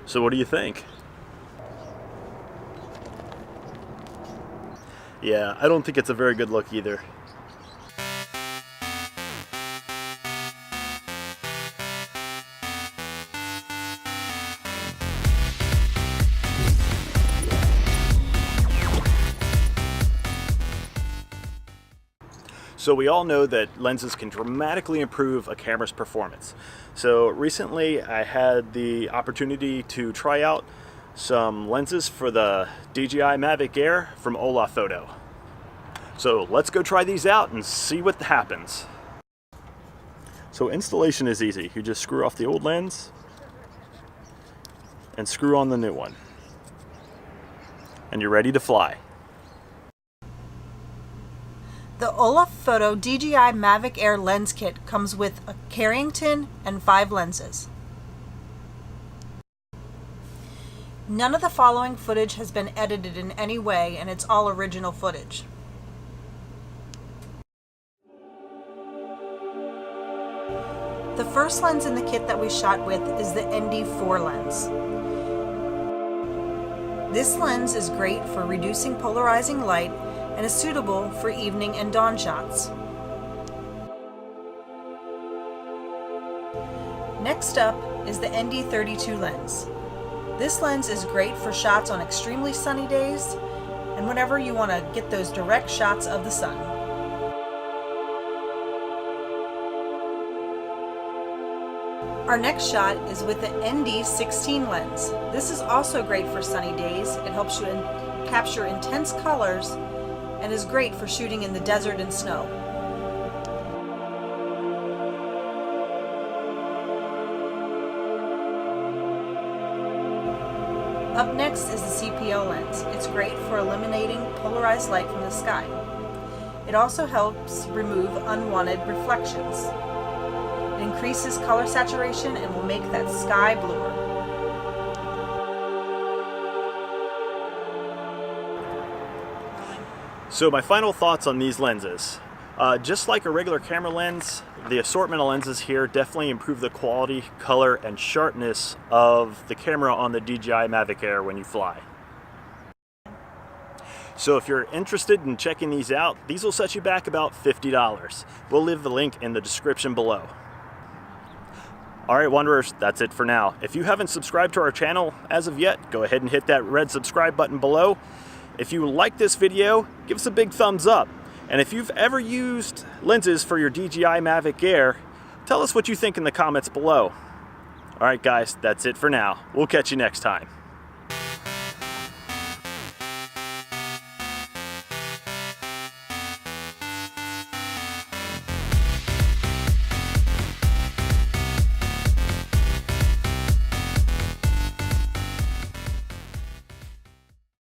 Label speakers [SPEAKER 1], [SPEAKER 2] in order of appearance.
[SPEAKER 1] So what do you think? Yeah, I don't think it's a very good look either. So we all know that lenses can dramatically improve a camera's performance. So recently I had the opportunity to try out some lenses for the DJI Mavic Air from HolaFoto. So let's go try these out and see what happens. So installation is easy. You just screw off the old lens and screw on the new one. And you're ready to fly.
[SPEAKER 2] The HolaFoto DJI Mavic Air Lens Kit comes with a carrying tin and 5 lenses. None of the following footage has been edited in any way, and it's all original footage. The first lens in the kit that we shot with is the ND4 lens. This lens is great for reducing polarizing light and is suitable for evening and dawn shots. Next up is the ND32 lens. This lens is great for shots on extremely sunny days and whenever you want to get those direct shots of the sun. Our next shot is with the ND16 lens. This is also great for sunny days. It helps you capture intense colors and is great for shooting in the desert and snow. Up next is the CPO lens. It's great for eliminating polarized light from the sky. It also helps remove unwanted reflections. It increases color saturation and will make that sky bluer.
[SPEAKER 1] So my final thoughts on these lenses. Just like a regular camera lens, the assortment of lenses here definitely improve the quality, color, and sharpness of the camera on the DJI Mavic Air when you fly. So if you're interested in checking these out, these will set you back about $50. We'll leave the link in the description below. Alright Wanderers, that's it for now. If you haven't subscribed to our channel as of yet, go ahead and hit that red subscribe button below. If you like this video, give us a big thumbs up. And if you've ever used lenses for your DJI Mavic Air, tell us what you think in the comments below. Alright guys, that's it for now. We'll catch you next time.